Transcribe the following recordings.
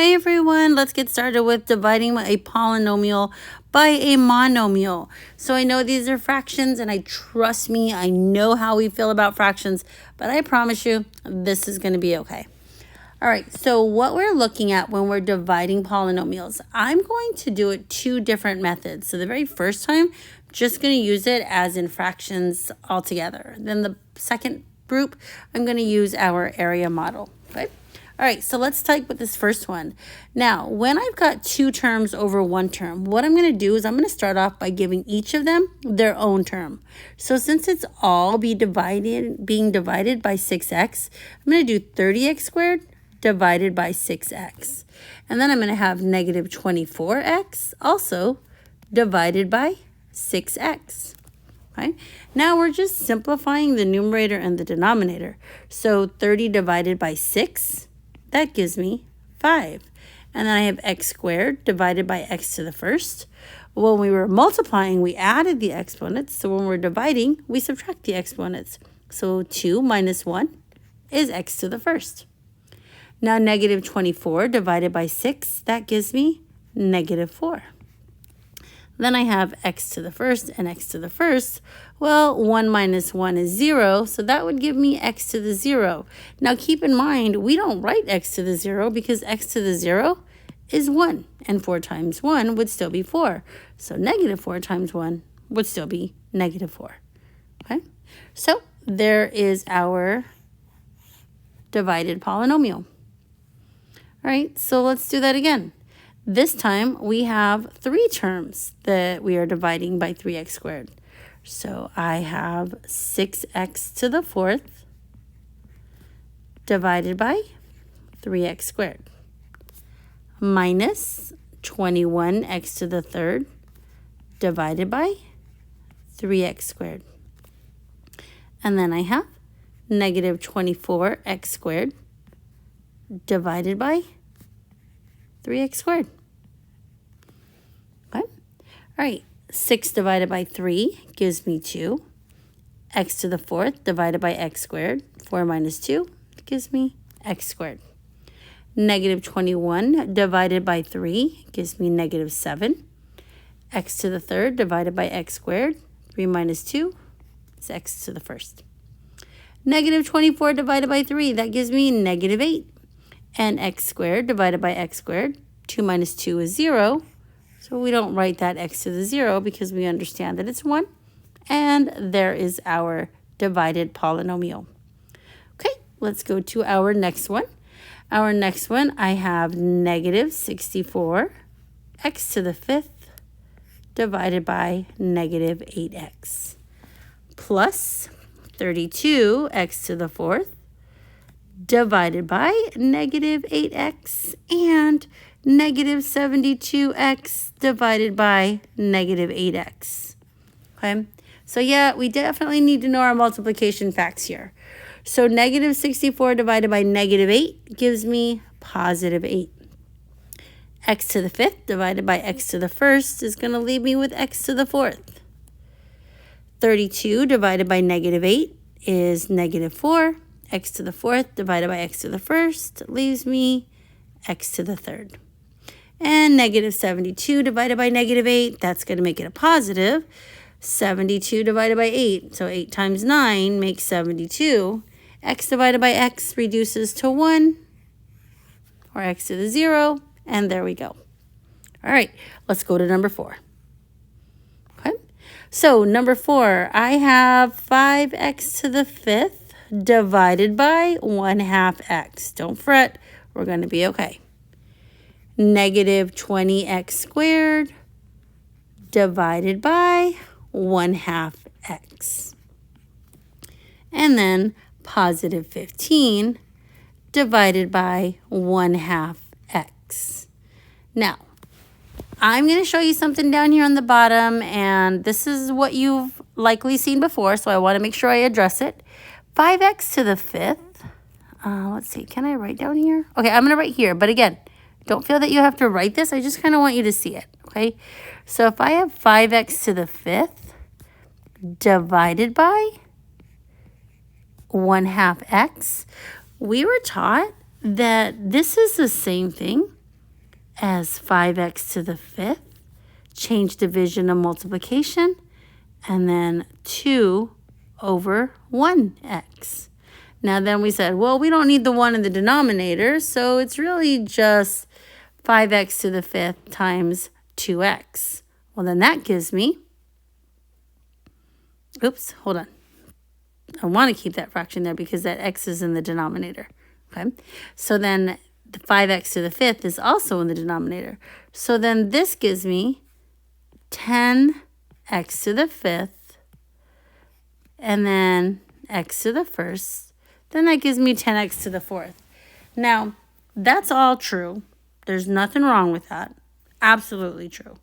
Hey everyone, let's get started with dividing a polynomial by a monomial. So I know these are fractions and trust me, I know how we feel about fractions, but I promise you this is going to be okay. All right, so what we're looking at when we're dividing polynomials, I'm going to do it two different methods. So the very first time, I'm just going to use it as in fractions altogether. Then the second group, I'm going to use our area model, okay? All right, so let's take with this first one. Now, when I've got two terms over one term, what I'm going to do is I'm going to start off by giving each of them their own term. So since it's all being divided by 6x, I'm going to do 30x squared divided by 6x. And then I'm going to have negative 24x also divided by 6x. Okay. Now we're just simplifying the numerator and the denominator. So 30 divided by 6, that gives me 5. And then I have x squared divided by x to the first. When we were multiplying, we added the exponents. So when we're dividing, we subtract the exponents. So 2 minus 1 is x to the first. Now negative 24 divided by 6, that gives me negative 4. Then I have x to the first and x to the first. Well, 1 minus 1 is 0, so that would give me x to the 0. Now keep in mind, we don't write x to the 0 because x to the 0 is 1, and 4 times 1 would still be 4. So negative 4 times 1 would still be negative 4. Okay, so there is our divided polynomial. All right, so let's do that again. This time we have 3 terms that we are dividing by 3x squared. So I have 6x to the fourth divided by 3x squared minus 21x to the third divided by 3x squared. And then I have negative 24x squared divided by 3x squared. Okay. All right. 6 divided by 3 gives me 2. X to the fourth divided by x squared. 4 minus 2 gives me x squared. Negative 21 divided by 3 gives me negative 7. X to the third divided by x squared. 3 minus 2 is x to the first. Negative 24 divided by 3, that gives me negative 8. And x squared divided by x squared, 2 minus 2 is 0. So we don't write that x to the 0 because we understand that it's 1. And there is our divided polynomial. Okay, let's go to our next one. Our next one, I have negative 64 x to the fifth divided by negative 8x plus 32 x to the fourth divided by negative 8x and negative 72x divided by negative 8x. Okay, so yeah, we definitely need to know our multiplication facts here. So negative 64 divided by negative 8 gives me positive 8. X to the fifth divided by x to the first is going to leave me with x to the fourth. 32 divided by negative 8 is negative 4. X to the fourth divided by x to the first leaves me x to the third. And negative 72 divided by negative 8, that's going to make it a positive. 72 divided by 8, so 8 times 9 makes 72. X divided by x reduces to 1, or x to the 0, and there we go. All right, let's go to number 4. Okay, so number 4, I have 5x to the fifth divided by 1/2 x. Don't fret, we're going to be okay. Negative 20x squared divided by 1/2 x. And then positive 15 divided by 1/2 x. Now, I'm going to show you something down here on the bottom, and this is what you've likely seen before, so I want to make sure I address it. 5x to the fifth, let's see, can I write down here? Okay, I'm going to write here, but again, don't feel that you have to write this. I just kind of want you to see it, okay? So if I have 5x to the fifth divided by 1/2 x, we were taught that this is the same thing as 5x to the 5th. Change division to multiplication. And then 2 over 1x. Now then we said, well, we don't need the 1 in the denominator, so it's really just 5x to the 5th times 2x. Well, then that gives me, oops, hold on. I want to keep that fraction there because that x is in the denominator. Okay, so then the 5x to the 5th is also in the denominator. So then this gives me 10x to the 5th, and then x to the 1st. Then that gives me 10x to the 4th. Now, that's all true. There's nothing wrong with that. Absolutely true.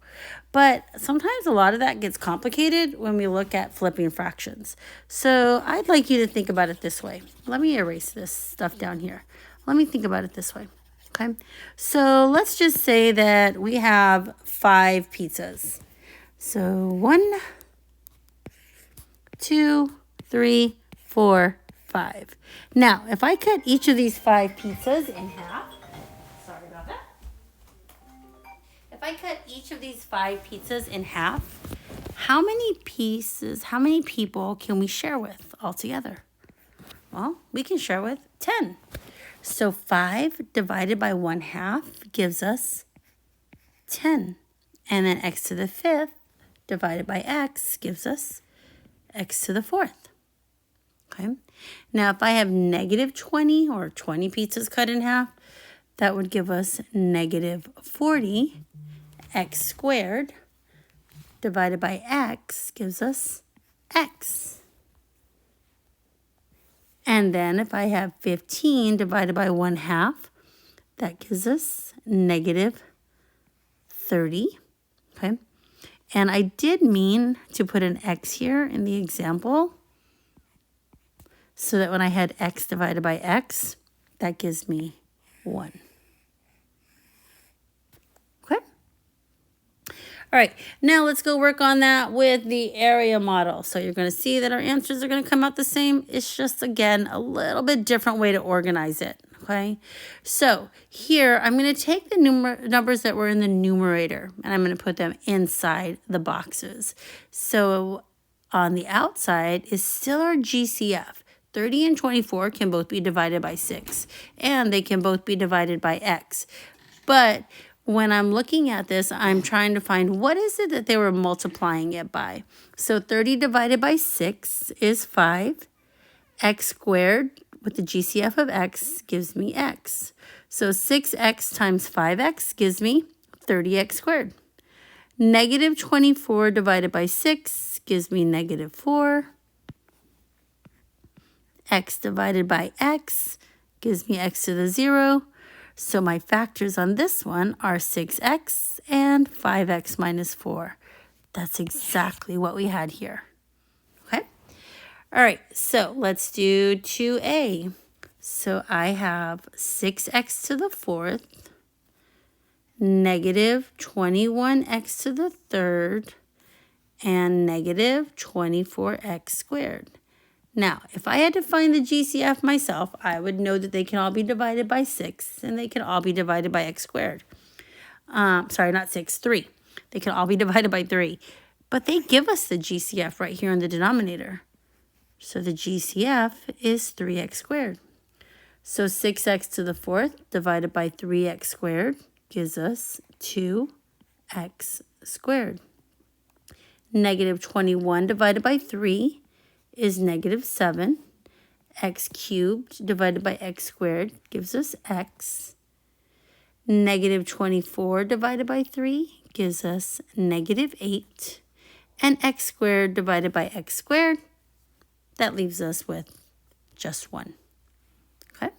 But sometimes a lot of that gets complicated when we look at flipping fractions. So I'd like you to think about it this way. Let me erase this stuff down here. Let me think about it this way. Okay. So let's just say that we have 5 pizzas. So 1, 2, 3, 4, 5. Now, if I cut each of these 5 pizzas in half, sorry about that. If I cut each of these 5 pizzas in half, how many people can we share with altogether? Well, we can share with 10. So 5 divided by 1/2 gives us 10. And then x to the 5th divided by x gives us x to the 4th. Okay. Now, if I have negative 20 or 20 pizzas cut in half, that would give us negative 40. X squared divided by x gives us x. And then if I have 15 divided by 1/2, that gives us negative 30. Okay. And I did mean to put an x here in the example so that when I had x divided by x, that gives me 1. Okay. All right, now let's go work on that with the area model. So you're going to see that our answers are going to come out the same. It's just, again, a little bit different way to organize it. Okay, so here I'm going to take the numbers that were in the numerator and I'm going to put them inside the boxes. So on the outside is still our GCF. 30 and 24 can both be divided by 6, and they can both be divided by x. But when I'm looking at this, I'm trying to find what is it that they were multiplying it by. So 30 divided by 6 is 5. X squared with the GCF of x gives me x. So 6x times 5x gives me 30x squared. Negative 24 divided by 6 gives me negative 4. X divided by x gives me x to the 0. So my factors on this one are 6x and 5x minus 4. That's exactly what we had here. Okay. All right, so let's do 2a. So I have 6x to the 4th, negative 21x to the 3rd, and negative 24x squared. Now, if I had to find the GCF myself, I would know that they can all be divided by 6, and they can all be divided by x squared. Sorry, not 6, 3. They can all be divided by 3. But they give us the GCF right here in the denominator. So the GCF is 3x squared. So 6x to the 4th divided by 3x squared gives us 2x squared. Negative 21 divided by 3 is negative 7. X cubed divided by x squared gives us x. Negative 24 divided by 3 gives us negative 8. And x squared divided by x squared, that leaves us with just 1. Okay?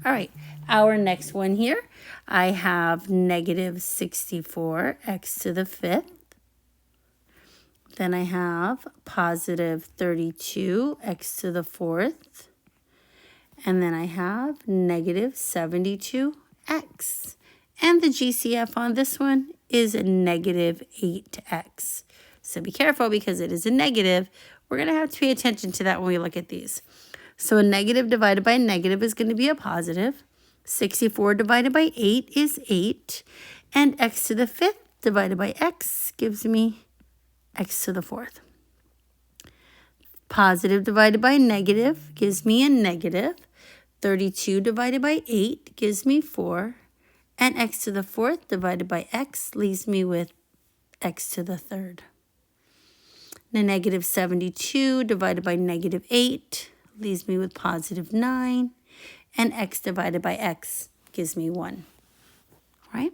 All right, our next one here, I have negative 64x to the 5th. Then I have positive 32x to the 4th. And then I have negative 72x. And the GCF on this one is a negative 8x. So be careful because it is a negative. We're going to have to pay attention to that when we look at these. So a negative divided by a negative is going to be a positive. 64 divided by 8 is 8. And x to the 5th divided by x gives me x to the 4th. Positive divided by negative gives me a negative. 32 divided by 8 gives me 4. And x to the 4th divided by x leaves me with x to the 3rd. The negative 72 divided by negative 8 leaves me with positive 9. And x divided by x gives me 1. All right?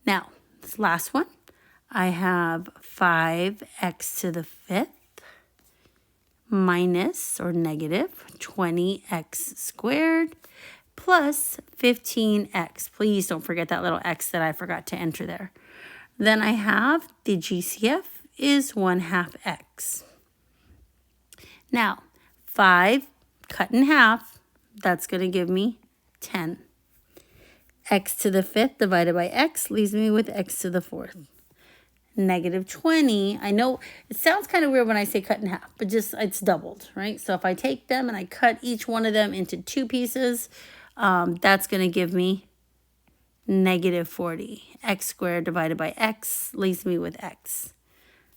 Now, this last one, I have 5x to the 5th minus or negative 20x squared plus 15x. Please don't forget that little x that I forgot to enter there. Then I have the GCF is 1/2 x. Now, 5 cut in half, that's going to give me 10. X to the 5th divided by x leaves me with x to the 4th. Negative 20, I know it sounds kind of weird when I say cut in half, but just it's doubled, right? So if I take them and I cut each one of them into 2 pieces, that's going to give me negative 40. X squared divided by x leaves me with x.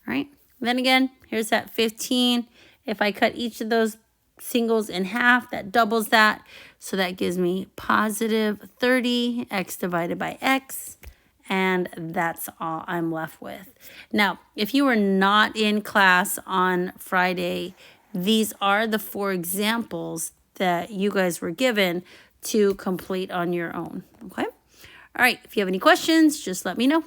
All right? Then again, here's that 15. If I cut each of those singles in half, that doubles that. So that gives me positive 30, x divided by x. And that's all I'm left with. Now, if you were not in class on Friday, these are the 4 examples that you guys were given to complete on your own. Okay? All right, if you have any questions, just let me know.